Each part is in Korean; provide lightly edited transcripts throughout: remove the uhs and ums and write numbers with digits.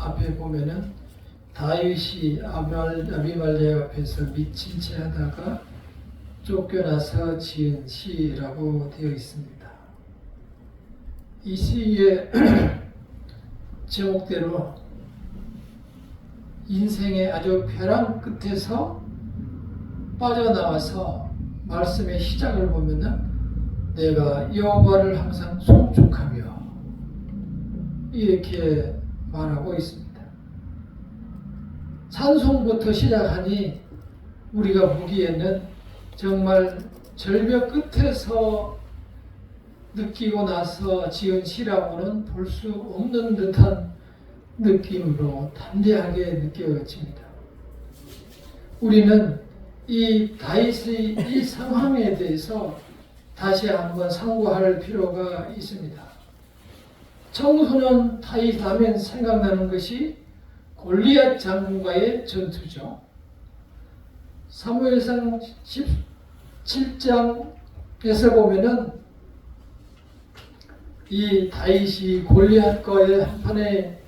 앞에 보면은 다윗이 아비멜렉 앞에서 미친 채 하다가 쫓겨나서 지은 시라고 되어 있습니다. 이 시의 제목대로 인생의 아주 벼랑 끝에서 빠져나와서 말씀의 시작을 보면은 내가 여호와를 항상 송축하며 이렇게 말하고 있습니다. 찬송부터 시작하니 우리가 보기에는 정말 절벽 끝에서 느끼고 나서 지은 시라고는 볼 수 없는 듯한 느낌으로 담대하게 느껴집니다. 우리는 이 다윗의 이 상황에 대해서 다시 한번 상고할 필요가 있습니다. 청소년 다윗 하면 생각나는 것이 골리앗 장군과의 전투죠. 사무엘상 17장에서 보면은 이 다윗이 골리앗과의 한판의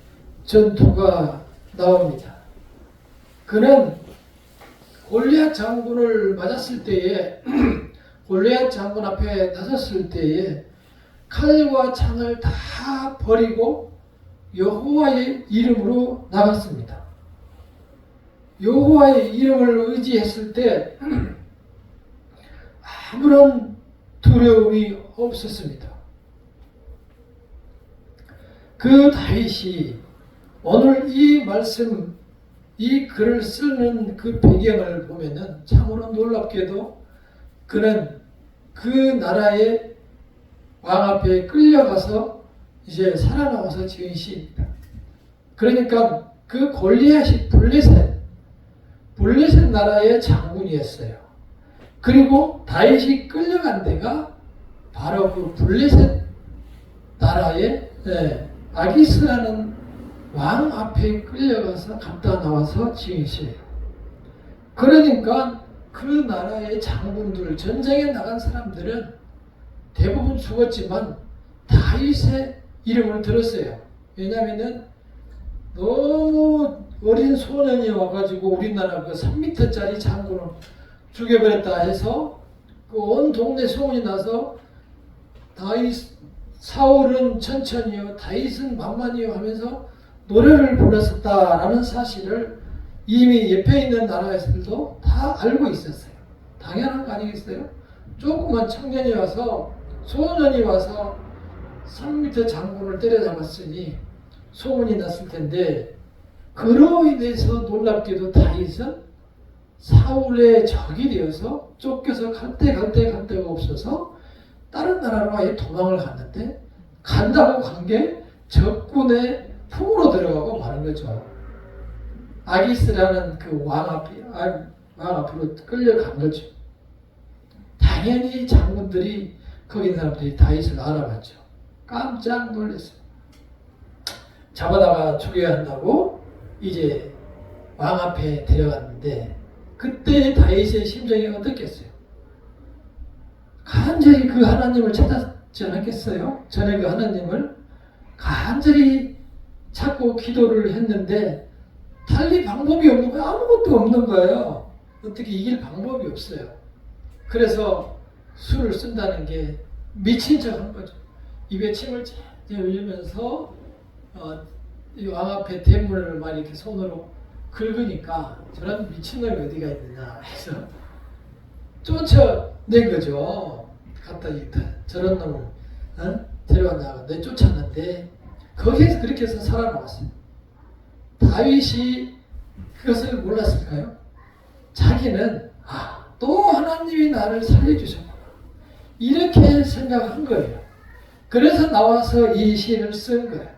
전투가 나옵니다. 그는 골리앗 장군을 맞았을 때에 골리앗 장군 앞에 나섰을 때에 칼과 창을 다 버리고 여호와의 이름으로 나갔습니다. 여호와의 이름을 의지했을 때 아무런 두려움이 없었습니다. 그 다윗이 오늘 이 말씀, 이 글을 쓰는 그 배경을 보면은 참으로 놀랍게도 그는 그 나라의 왕 앞에 끌려가서 이제 살아나와서 지은 시입니다. 그러니까 그 골리앗이 블레셋 나라의 장군이었어요. 그리고 다윗이 끌려간 데가 바로 그 블레셋 나라의 아기스라는 왕 앞에 끌려가서 갔다 나와서 지은 시예요. 그러니까 그 나라의 장군들, 전쟁에 나간 사람들은 대부분 죽었지만 다윗의 이름을 들었어요. 왜냐하면 너무 어린 소년이 와가지고 우리나라 그 3m짜리 장군을 죽여버렸다 해서 그 온 동네 소문이 나서 사울은 천천히요, 다윗은 만만히요 하면서 노래를 불렀었다라는 사실을 이미 옆에 있는 나라에서도 다 알고 있었어요. 당연한 거 아니겠어요? 조그만 청년이 와서, 소년이 와서 3m 장군을 때려잡았으니 소문이 났을 텐데, 그로 인해서 놀랍게도 다윗은 사울의 적이 되어서 쫓겨서 갈 데가 없어서 다른 나라로 아예 도망을 갔는데, 간다고 간 게 적군의 품으로 들어가고 마는 거죠. 아기스라는 그 왕 앞으로 끌려간 거죠. 당연히 장군들이, 거기 있는 사람들이 다윗을 알아봤죠. 깜짝 놀랐어요. 잡아다가 죽여야 한다고 이제 왕 앞에 데려갔는데, 그때 다윗의 심정이 어떻겠어요? 간절히 그 하나님을 찾았지 않았겠어요? 전에 그 하나님을 간절히 찾고 기도를 했는데 달리 방법이 없는 거예요. 아무것도 없는 거예요. 어떻게 이길 방법이 없어요. 그래서 술을 쓴다는 게 미친 척 한 거죠. 입에 침을 쫙 흘리면서 이 왕 앞에 대문을 막 이렇게 손으로 긁으니까 저런 미친놈이 어디가 있느냐 해서 쫓아낸 거죠. 갖다 저런 놈을 데려왔다가 내쫓았는데 거기에서 그렇게 해서 살아남았어요. 다윗이 그것을 몰랐을까요? 자기는 또 하나님이 나를 살려주셨구나 이렇게 생각한 거예요. 그래서 나와서 이 시를 쓴 거예요.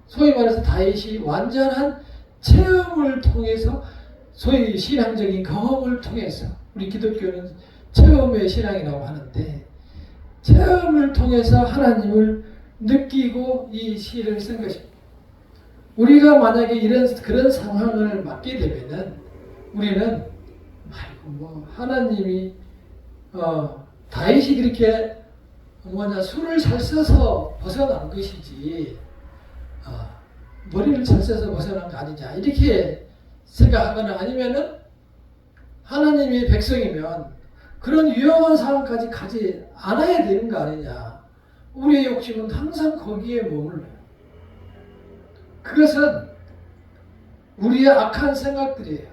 소위 말해서 다윗이 완전한 체험을 통해서, 소위 신앙적인 경험을 통해서, 우리 기독교는 체험의 신앙이라고 하는데 체험을 통해서 하나님을 느끼고 이 시를 쓴 것입니다. 우리가 만약에 그런 상황을 맞게 되면은 우리는 하나님이 다윗이 그렇게 술을 잘 써서 벗어난 것이지 머리를 잘써서 벗어난 거 아니냐 이렇게 생각하거나 아니면은 하나님의 백성이면 그런 위험한 상황까지 가지 않아야 되는 거 아니냐. 우리의 욕심은 항상 거기에 머물러요. 그것은 우리의 악한 생각들이에요.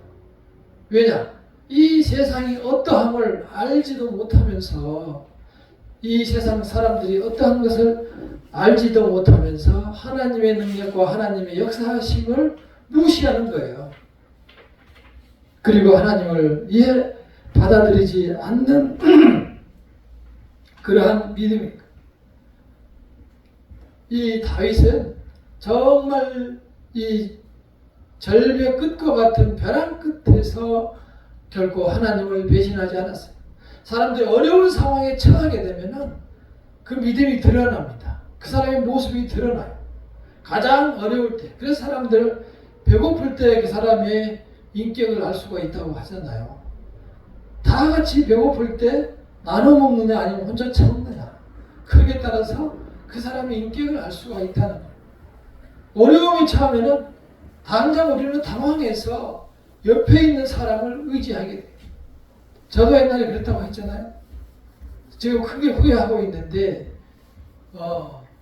왜냐? 이 세상이 어떠함을 알지도 못하면서 이 세상 사람들이 어떠한 것을 알지도 못하면서 하나님의 능력과 하나님의 역사하심을 무시하는 거예요. 그리고 하나님을 받아들이지 않는 그러한 믿음입니다. 이 다윗은 정말 이 절벽 끝과 같은 벼랑 끝에서 결코 하나님을 배신하지 않았어요. 사람들이 어려운 상황에 처하게 되면은 그 믿음이 드러납니다. 그 사람의 모습이 드러나요. 가장 어려울 때. 그래서 사람들은 배고플 때 그 사람의 인격을 알 수가 있다고 하잖아요. 다 같이 배고플 때 나눠 먹느냐 아니면 혼자 참느냐. 그에 따라서 그 사람의 인격을 알 수가 있다는 거예요. 어려움이 처하면은 당장 우리는 당황해서 옆에 있는 사람을 의지하게 돼요. 저도 옛날에 그랬다고 했잖아요. 지금 크게 후회하고 있는데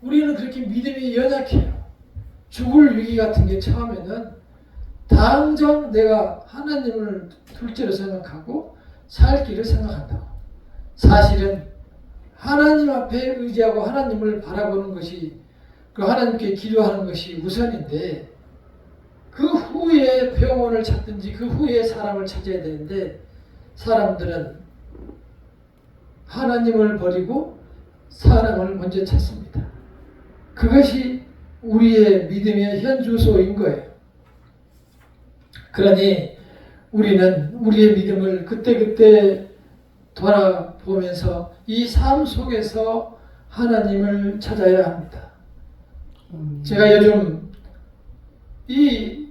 우리는 그렇게 믿음이 연약해요. 죽을 위기 같은 게 처하면은 당장 내가 하나님을 둘째로 생각하고 살 길을 생각한다고. 사실은 하나님 앞에 의지하고 하나님을 바라보는 것이 그 하나님께 기도하는 것이 우선인데 그 후에 병원을 찾든지 그 후에 사람을 찾아야 되는데 사람들은 하나님을 버리고 사람을 먼저 찾습니다. 그것이 우리의 믿음의 현주소인 거예요. 그러니 우리는 우리의 믿음을 그때그때 돌아보면서 이 삶 속에서 하나님을 찾아야 합니다. 제가 요즘 이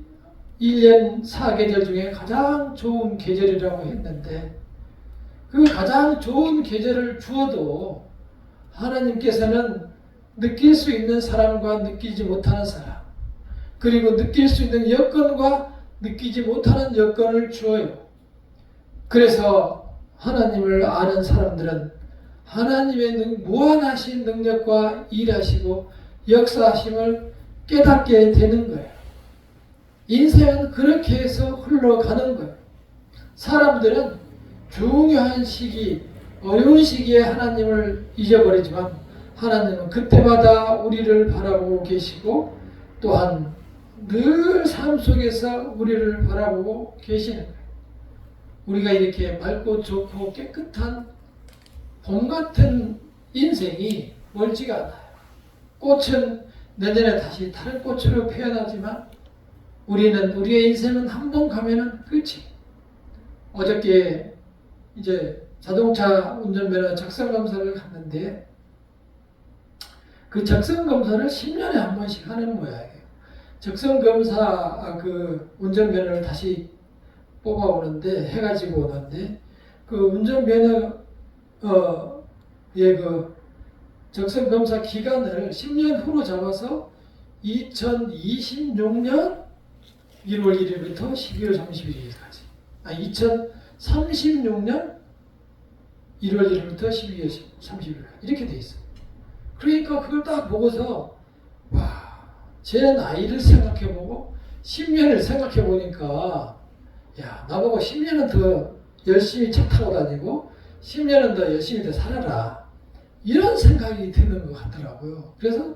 1년 4계절 중에 가장 좋은 계절이라고 했는데 그 가장 좋은 계절을 주어도 하나님께서는 느낄 수 있는 사람과 느끼지 못하는 사람 그리고 느낄 수 있는 여건과 느끼지 못하는 여건을 주어요. 그래서 하나님을 아는 사람들은 하나님의 무한하신 능력과 일하시고 역사하심을 깨닫게 되는 거예요. 인생은 그렇게 해서 흘러가는 거예요. 사람들은 중요한 시기, 어려운 시기에 하나님을 잊어버리지만 하나님은 그때마다 우리를 바라보고 계시고 또한 늘 삶 속에서 우리를 바라보고 계시는 거예요. 우리가 이렇게 맑고 좋고 깨끗한 봄 같은 인생이 멀지가 않아요. 꽃은 내년에 다시 다른 꽃으로 피어나지만 우리의 인생은 한 번 가면은 끝이. 어저께 이제 자동차 운전면허 적성검사를 갔는데 그 적성검사를 10년에 한 번씩 하는 모양이에요. 적성검사 그 운전면허를 다시 뽑아오는데 해가지고 오는데 그 운전면허 그 적성검사 기간을 10년 후로 잡아서 2026년 1월 1일부터 12월 31일까지 2036년 1월 1일부터 12월 30일까지 이렇게 돼 있어요. 그러니까 그걸 딱 보고서 와, 제 나이를 생각해보고 10년을 생각해보니까 야, 나보고 10년은 더 열심히 차 타고 다니고 10년은 더 열심히 더 살아라. 이런 생각이 드는 것 같더라고요. 그래서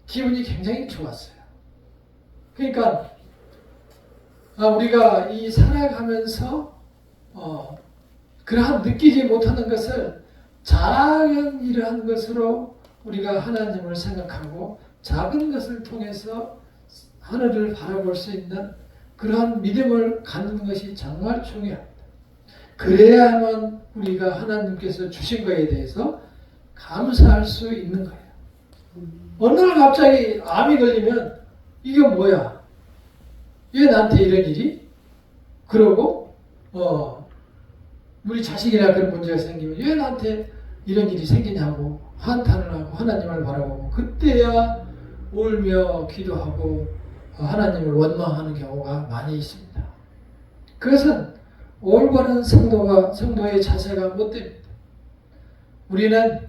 기분이 굉장히 좋았어요. 그러니까 우리가 이 살아가면서 그러한 느끼지 못하는 것을 작은 이러한 것으로 우리가 하나님을 생각하고 작은 것을 통해서 하늘을 바라볼 수 있는 그러한 믿음을 갖는 것이 정말 중요합니다. 그래야만 우리가 하나님께서 주신 것에 대해서 감사할 수 있는 거예요. 어느 날 갑자기 암이 걸리면 이게 뭐야? 왜 나한테 이런 일이? 그러고 우리 자식이나 그런 문제가 생기면 왜 나한테 이런 일이 생기냐고 한탄을 하고 하나님을 바라보고 그때야 울며 기도하고 하나님을 원망하는 경우가 많이 있습니다. 그것은 올바른 성도의 자세가 못됩니다. 우리는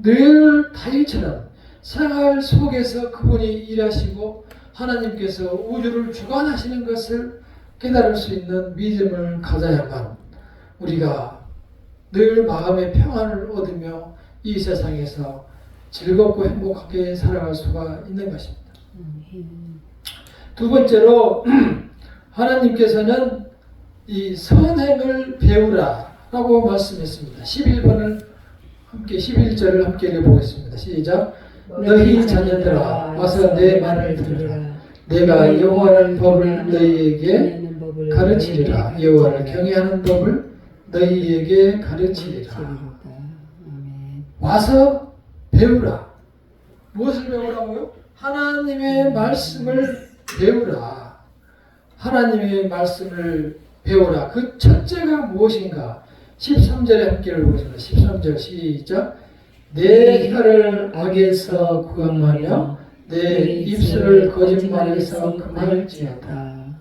늘 다윗처럼 생활 속에서 그분이 일하시고 하나님께서 우주를 주관하시는 것을 깨달을 수 있는 믿음을 가져야만 우리가 늘 마음의 평안을 얻으며 이 세상에서 즐겁고 행복하게 살아갈 수가 있는 것입니다. 두 번째로 하나님께서는 이 선행을 배우라 라고 말씀했습니다. 11절을 함께 읽어보겠습니다. 시작. 너희 자녀들아 와서 내 말을 들으라. 내가 여호와의 법을 너희에게 가르치리라. 여호와를 경외하는 법을 너희에게 가르치리라. 와서 배우라. 무엇을 배우라고요? 하나님의 말씀을 배우라. 하나님의 말씀을 배우라. 그 첫째가 무엇인가? 13절에 함께 읽어보겠습니다. 13절 시작. 내 혀를 악에서 구강하며 내 입술을 거짓말에서 금할지어다.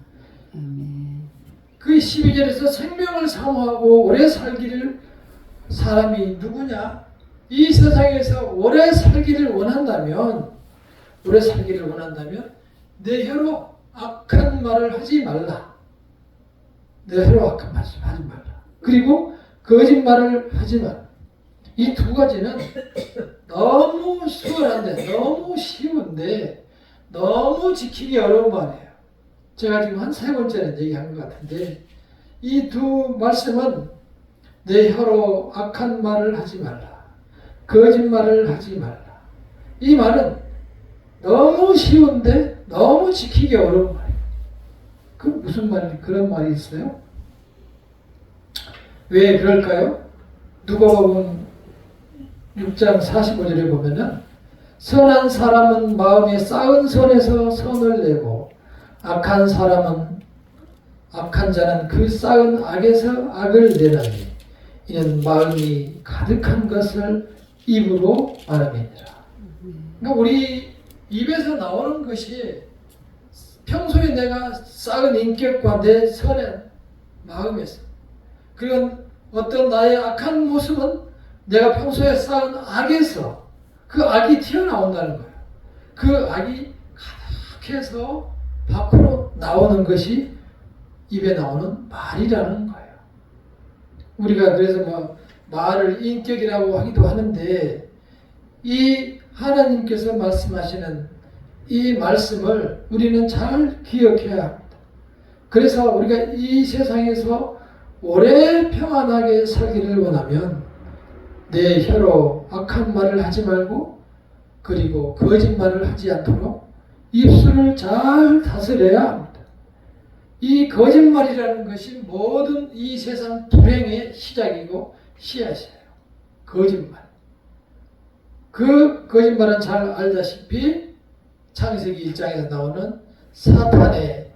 그 12절에서 생명을 사모하고 오래 살기를 사람이 누구냐? 이 세상에서 오래 살기를 원한다면 내 혀로 악한 말을 하지 말라. 내 혀로 악한 말을 하지 말라. 그리고 거짓말을 하지 말라. 이 두 가지는 너무 수월한데, 너무 쉬운데, 너무 지키기 어려운 말이에요. 제가 지금 한 3번째는 얘기한 것 같은데, 이 두 말씀은 내 혀로 악한 말을 하지 말라. 거짓말을 하지 말라. 이 말은 너무 쉬운데, 너무 지키기 어려운 말이에요. 그 무슨 말이, 그런 말이 있어요? 왜 그럴까요? 누가복음 6장 45절에 보면은 선한 사람은 마음에 쌓은 선에서 선을 내고 악한 자는 그 쌓은 악에서 악을 내나니 이는 마음이 가득한 것을 입으로 말함이니라. 그러니까 우리 입에서 나오는 것이 평소에 내가 쌓은 인격과 내 선한 마음에서, 그리고 어떤 나의 악한 모습은 내가 평소에 쌓은 악에서 그 악이 튀어나온다는 거예요. 그 악이 가득해서 밖으로 나오는 것이 입에 나오는 말이라는 거예요. 우리가 그래서 말을 인격이라고 하기도 하는데, 이 하나님께서 말씀하시는 이 말씀을 우리는 잘 기억해야 합니다. 그래서 우리가 이 세상에서 오래 평안하게 살기를 원하면 내 혀로 악한 말을 하지 말고, 그리고 거짓말을 하지 않도록 입술을 잘 다스려야 합니다. 이 거짓말이라는 것이 모든 이 세상 불행의 시작이고 씨앗이에요. 거짓말. 그 거짓말은 잘 알다시피 창세기 1장에서 나오는 사탄의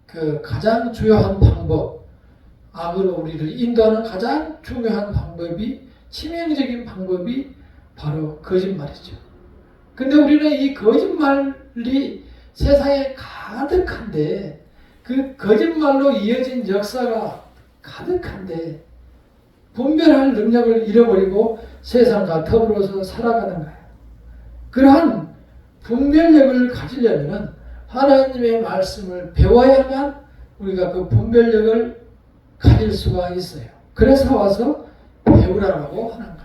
그 가장 주요한 방법, 악으로 우리를 인도하는 가장 중요한 방법이, 치명적인 방법이 바로 거짓말이죠. 근데 우리는 이 거짓말이 세상에 가득한데, 그 거짓말로 이어진 역사가 가득한데 분별할 능력을 잃어버리고 세상과 더불어서 살아가는 거예요. 그러한 분별력을 가지려면 하나님의 말씀을 배워야만 우리가 그 분별력을 가질 수가 있어요. 그래서 와서 배우라고 하는 거예요.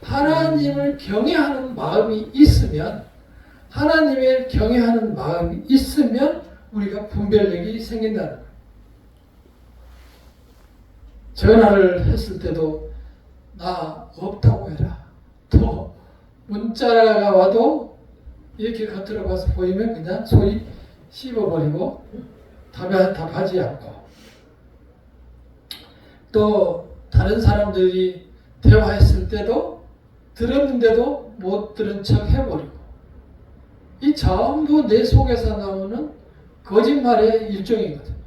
하나님을 경외하는 마음이 있으면, 하나님을 경외하는 마음이 있으면 우리가 분별력이 생긴다는 거예요. 전화를 했을 때도 나 없다고 해라. 또 문자가 와도 이렇게 겉으로 봐서 보이면 그냥 소리 씹어버리고 답하지 않고, 또 다른 사람들이 대화했을 때도 들었는데도 못 들은 척 해버리고, 이 전부 내 속에서 나오는 거짓말의 일종이거든요.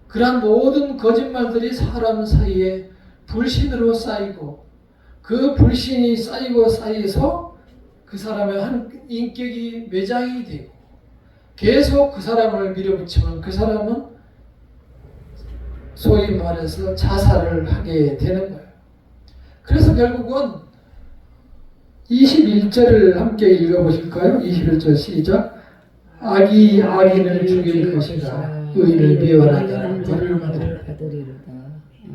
그러한 모든 거짓말들이 사람 사이에 불신으로 쌓이고, 그 불신이 쌓이고 쌓여서 그 사람의 한 인격이 매장이 되고, 계속 그 사람을 밀어붙이면 그 사람은 소위 말해서 자살을 하게 되는 거예요. 그래서 결국은 21절을 함께 읽어보실까요? 21절 시작. 악이 악인을 죽일 것이라 의인을 미워하는 자는 벌을 받으리로다.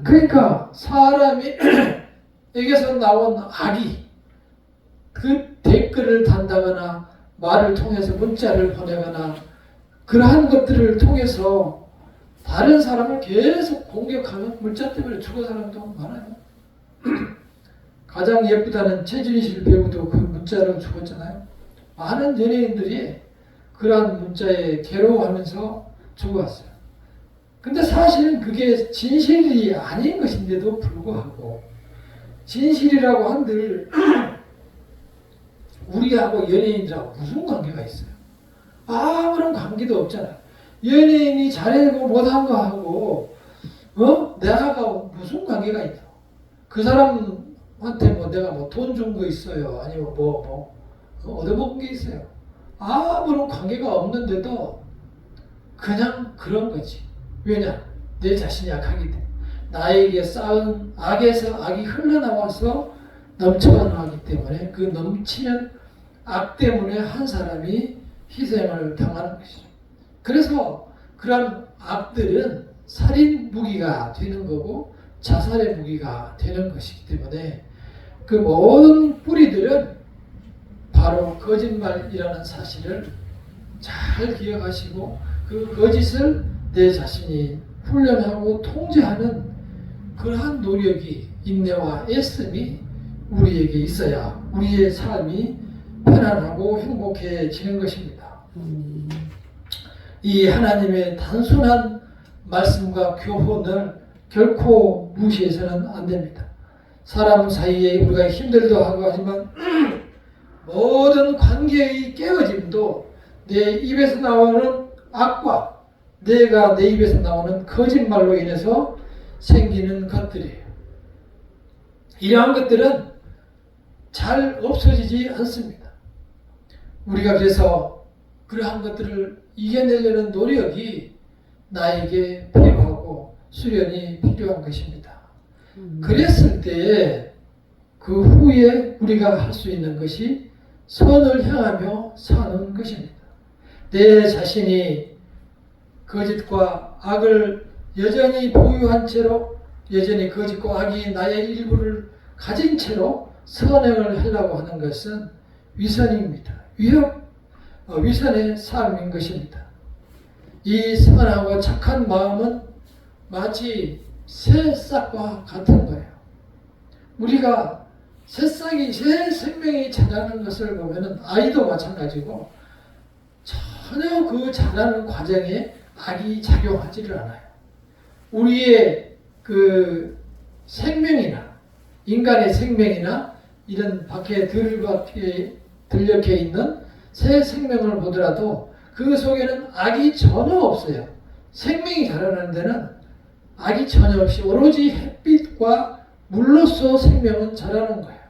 그러니까 사람이 에게서 나온 악이 그 댓글을 단다거나 말을 통해서 문자를 보내거나 그러한 것들을 통해서 다른 사람을 계속 공격하면 문자 때문에 죽은 사람도 많아요. 가장 예쁘다는 최진실 배우도 그 문자로 죽었잖아요. 많은 연예인들이 그러한 문자에 괴로워하면서 죽어왔어요. 근데 사실은 그게 진실이 아닌 것인데도 불구하고 진실이라고 한들 우리하고 연예인들하고 무슨 관계가 있어요? 아무런 관계도 없잖아요. 연예인이 잘하고 못한 거 하고 내가 무슨 관계가 있다. 그 사람한테 뭐 내가 뭐 돈 준 거 있어요. 아니면 얻어먹은 게 있어요. 아무런 관계가 없는데도 그냥 그런 거지. 왜냐? 내 자신이 약하기 때문에. 나에게 쌓은 악에서 악이 흘러나와서 넘쳐나기 때문에 그 넘치는 악 때문에 한 사람이 희생을 당하는 것이죠. 그래서 그런 악들은 살인 무기가 되는 거고 자살의 무기가 되는 것이기 때문에 그 모든 뿌리들은 바로 거짓말이라는 사실을 잘 기억하시고 그 거짓을 내 자신이 훈련하고 통제하는 그러한 노력이 인내와 애씀이 우리에게 있어야 우리의 삶이 편안하고 행복해지는 것입니다. 이 하나님의 단순한 말씀과 교훈을 결코 무시해서는 안 됩니다. 사람 사이에 우리가 힘들도 하고 하지만 모든 관계의 깨어짐도 내 입에서 나오는 악과 내가 내 입에서 나오는 거짓말로 인해서 생기는 것들이에요. 이러한 것들은 잘 없어지지 않습니다. 우리가 그래서 그러한 것들을 이겨내려는 노력이 나에게 필요하고 수련이 필요한 것입니다. 그랬을 때에 그 후에 우리가 할 수 있는 것이 선을 향하며 사는 것입니다. 내 자신이 거짓과 악을 여전히 보유한 채로 여전히 거짓과 악이 나의 일부를 가진 채로 선행을 하려고 하는 것은 위선입니다. 위선의 삶인 것입니다. 이 선하고 착한 마음은 마치 새싹과 같은 거예요. 우리가 새싹이 새 생명이 자라는 것을 보면은 아이도 마찬가지고 전혀 그 자라는 과정에 악이 작용하지를 않아요. 우리의 그 생명이나 인간의 생명이나 이런 밖에 들녘에 있는 새 생명을 보더라도 그 속에는 악이 전혀 없어요. 생명이 자라는 데는 악이 전혀 없이 오로지 햇빛과 물로써 생명은 자라는 거예요.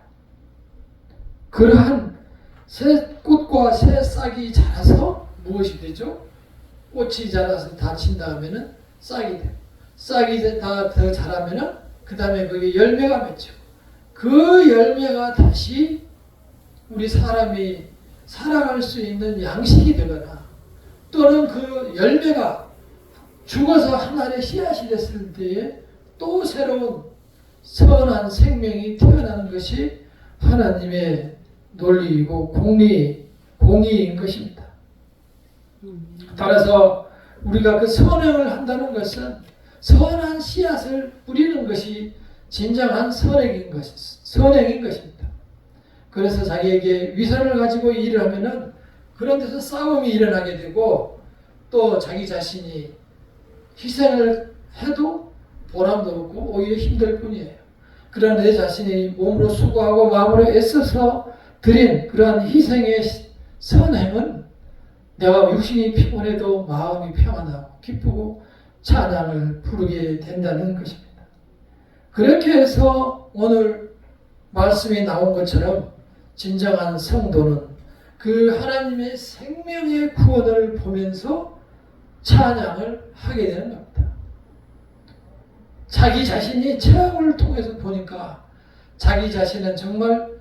그러한 새 꽃과 새 싹이 자라서 무엇이 되죠? 꽃이 자라서 닫힌 다음에는 싹이 돼요. 싹이 다 더 자라면은 그 다음에 거기에 열매가 맺죠. 그 열매가 다시 우리 사람이 살아갈 수 있는 양식이 되거나 또는 그 열매가 죽어서 하나의 씨앗이 됐을 때에 또 새로운 선한 생명이 태어나는 것이 하나님의 논리이고 공의인 것입니다. 따라서 우리가 그 선행을 한다는 것은 선한 씨앗을 뿌리는 것이 진정한 선행인 것입니다. 그래서 자기에게 위선을 가지고 일을 하면은 그런 데서 싸움이 일어나게 되고 또 자기 자신이 희생을 해도 보람도 없고 오히려 힘들 뿐이에요. 그러나 내 자신이 몸으로 수고하고 마음으로 애써서 드린 그러한 희생의 선행은 내가 육신이 피곤해도 마음이 평안하고 기쁘고 찬양을 부르게 된다는 것입니다. 그렇게 해서 오늘 말씀이 나온 것처럼 진정한 성도는 그 하나님의 생명의 구원을 보면서 찬양을 하게 되는 겁니다. 자기 자신이 체험을 통해서 보니까 자기 자신은 정말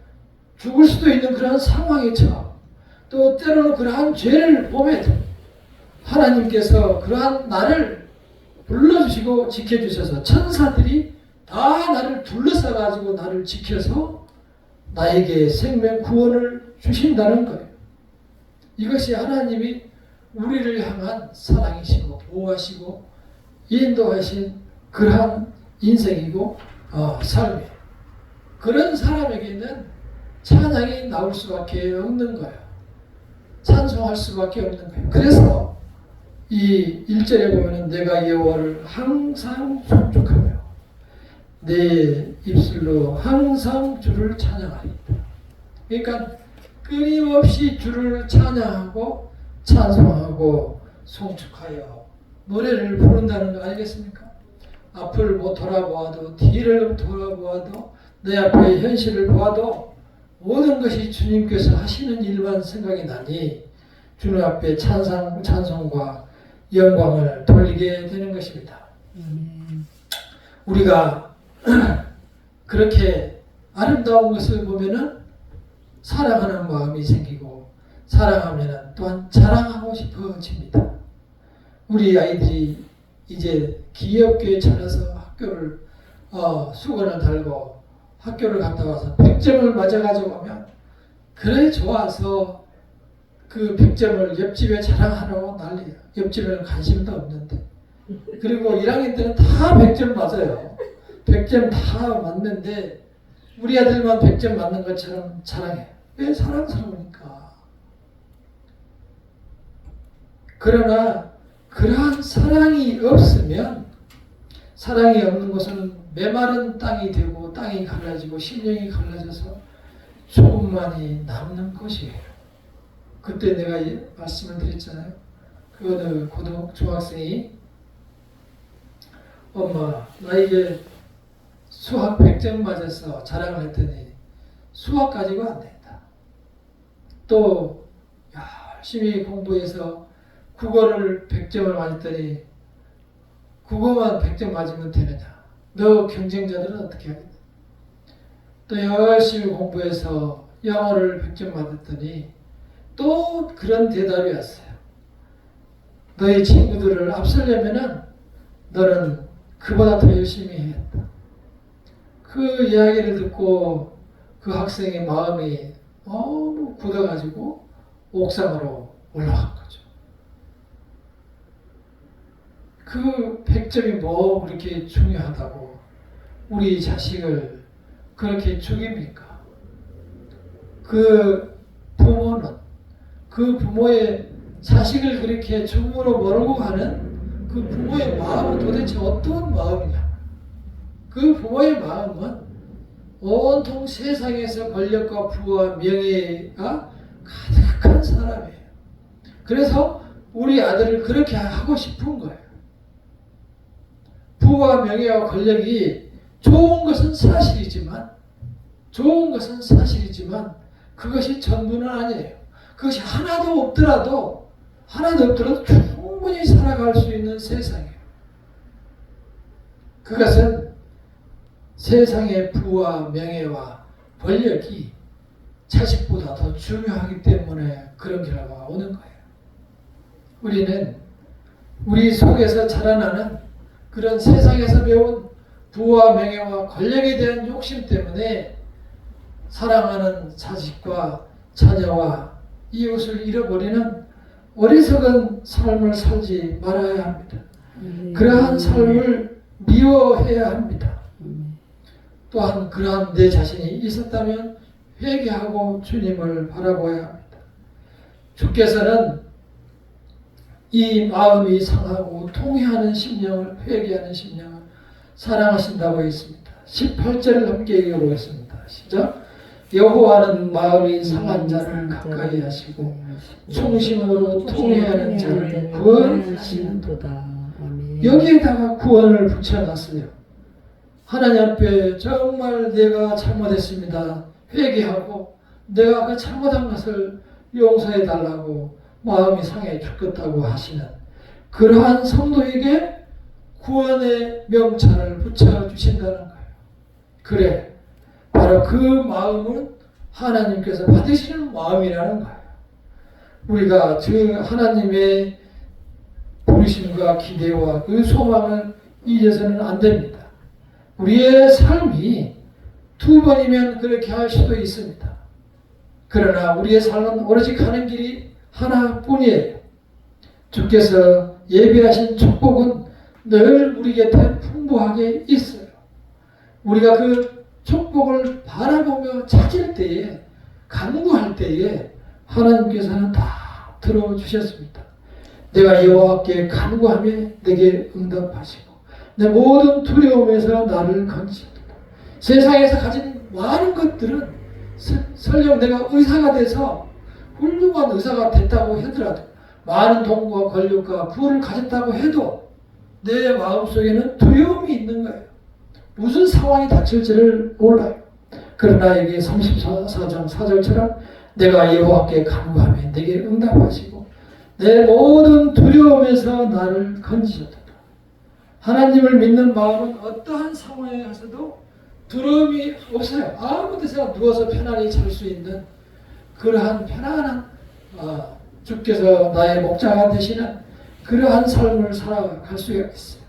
죽을 수도 있는 그런 상황에 처해 또 때로는 그러한 죄를 범해도 하나님께서 그러한 나를 불러주시고 지켜주셔서 천사들이 다 나를 둘러싸가지고 나를 지켜서 나에게 생명 구원을 주신다는 거예요. 이것이 하나님이 우리를 향한 사랑이시고 보호하시고 인도하신 그러한 인생이고 삶이에요. 그런 사람에게는 찬양이 나올 수밖에 없는 거예요. 찬송할 수밖에 없는 거예요. 그래서 이 1절에 보면은 내가 여호와를 항상 송축하며 내 입술로 항상 주를 찬양하리이다. 그러니까 끊임없이 주를 찬양하고 찬송하고 송축하여 노래를 부른다는 거 아니겠습니까? 앞을 못 돌아보아도 뒤를 돌아보아도 내 앞의 현실을 보아도 모든 것이 주님께서 하시는 일만 생각이 나니 주님 앞에 찬송과 영광을 돌리게 되는 것입니다. 우리가 그렇게 아름다운 것을 보면은 사랑하는 마음이 생기고 사랑하면은 또한 자랑하고 싶어집니다. 우리 아이들이 이제 기업교에 차려서 학교를 수건을 달고 학교를 갔다 와서 100점을 맞아가지고 오면 그래 좋아서 그 100점을 옆집에 자랑하라고 난리야. 옆집에는 관심도 없는데. 그리고 1학년 때는 다 100점 맞아요. 100점 다 맞는데 우리 아들만 100점 맞는 것처럼 자랑해. 왜? 사랑스러우니까. 그러나 그러한 사랑이 없으면 사랑이 없는 것은 메마른 땅이 되고 땅이 갈라지고 심령이 갈라져서 조금만이 남는 것이에요. 그때 내가 말씀을 드렸잖아요. 그 중학생이 엄마 나에게 수학 100점 맞아서 자랑을 했더니 수학 가지고 안 된다. 또 열심히 공부해서 국어를 100점을 맞았더니 국어만 100점 맞으면 되느냐. 너 경쟁자들은 어떻게 하겠냐. 또 열심히 공부해서 영어를 100점 맞았더니 또 그런 대답이 왔어요. 너희 친구들을 앞서려면은 너는 그보다 더 열심히 해야 한다. 그 이야기를 듣고 그 학생의 마음이 너무 굳어가지고 옥상으로 올라간 거죠. 그 100점이 뭐 그렇게 중요하다고 우리 자식을 그렇게 죽입니까? 그 부모는 그 부모의 자식을 그렇게 죽음으로 몰고 가는 그 부모의 마음은 도대체 어떤 마음이냐? 그 부모의 마음은 온통 세상에서 권력과 부와 명예가 가득한 사람이에요. 그래서 우리 아들을 그렇게 하고 싶은 거예요. 부와 명예와 권력이 좋은 것은 사실이지만 그것이 전부는 아니에요. 그것이 하나도 없더라도 충분히 살아갈 수 있는 세상이에요. 그것은 세상의 부와 명예와 권력이 자식보다 더 중요하기 때문에 그런 결과가 오는 거예요. 우리는 우리 속에서 자라나는 그런 세상에서 배운 부와 명예와 권력에 대한 욕심 때문에 사랑하는 자식과 자녀와 이웃을 잃어버리는 어리석은 삶을 살지 말아야 합니다. 그러한 삶을 미워해야 합니다. 또한 그러한 내 자신이 있었다면 회개하고 주님을 바라보아야 합니다. 주께서는 이 마음이 상하고 통회하는 심령을 회개하는 심령을 사랑하신다고 했습니다. 18절을 함께 읽어보겠습니다. 시작. 여호와는 마음이 상한 자를 가까이 하시고 충심으로 통회하는 자를 구원하시는도다. 여기에다가 구원을 붙여놨어요. 하나님 앞에 정말 내가 잘못했습니다. 회개하고 내가 그 잘못한 것을 용서해 달라고 마음이 상해 죽겠다고 하시는 그러한 성도에게 구원의 명찰을 붙여주신다는 거예요. 그래, 바로 그 마음은 하나님께서 받으시는 마음이라는 거예요. 우리가 그 하나님의 부르심과 기대와 그 소망을 잊어서는 안 됩니다. 우리의 삶이 두 번이면 그렇게 할 수도 있습니다. 그러나 우리의 삶은 오로지 가는 길이 하나뿐이에요. 주께서 예비하신 축복은 늘 우리 곁에 풍부하게 있어요. 우리가 그 축복을 바라보며 찾을 때에, 간구할 때에 하나님께서는 다 들어주셨습니다. 내가 여호와께 간구하며 내게 응답하시고 내 모든 두려움에서 나를 건지십니다. 세상에서 가진 많은 것들은 설령 내가 의사가 돼서 훌륭한 의사가 됐다고 하더라도 많은 돈과 권력과 부를 가졌다고 해도 내 마음속에는 두려움이 있는 거예요. 무슨 상황이 닥칠지를 몰라요. 그러나 여기 34장 4절처럼 내가 여호와께 간구하며 내게 응답하시고 내 모든 두려움에서 나를 건지셨다. 하나님을 믿는 마음은 어떠한 상황에 가서도 두려움이 없어요. 아무 데서나 누워서 편안히 잘 수 있는 그러한 편안한 주께서 나의 목자가 되시는 그러한 삶을 살아갈 수가 있어요.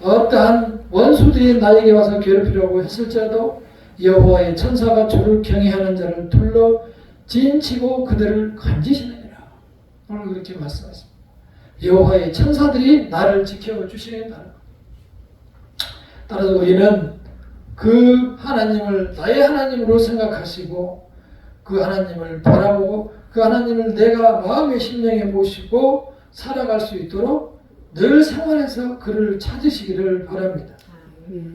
어떠한 원수들이 나에게 와서 괴롭히려고 했을지라도 여호와의 천사가 주를 경외하는 자를 둘러 진치고 그들을 건지시느니라. 오늘 그렇게 말씀하십니다. 여호와의 천사들이 나를 지켜주시는 따라서 우리는 그 하나님을 나의 하나님으로 생각하시고 그 하나님을 바라보고 그 하나님을 내가 마음의 심령에 모시고 살아갈 수 있도록 늘 생활에서 그를 찾으시기를 바랍니다.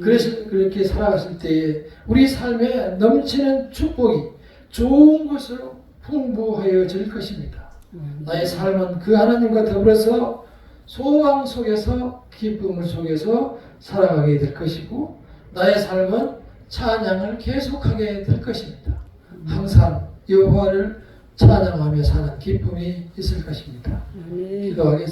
그래서 그렇게 살아갔을 때에 우리 삶에 넘치는 축복이 좋은 것으로 풍부하여질 것입니다. 나의 삶은 그 하나님과 더불어서 소망 속에서 기쁨을 속에서 살아가게 될 것이고 나의 삶은 찬양을 계속하게 될 것입니다. 항상 여호와를 찬양하며 사는 기쁨이 있을 것입니다. 기도하겠습니다.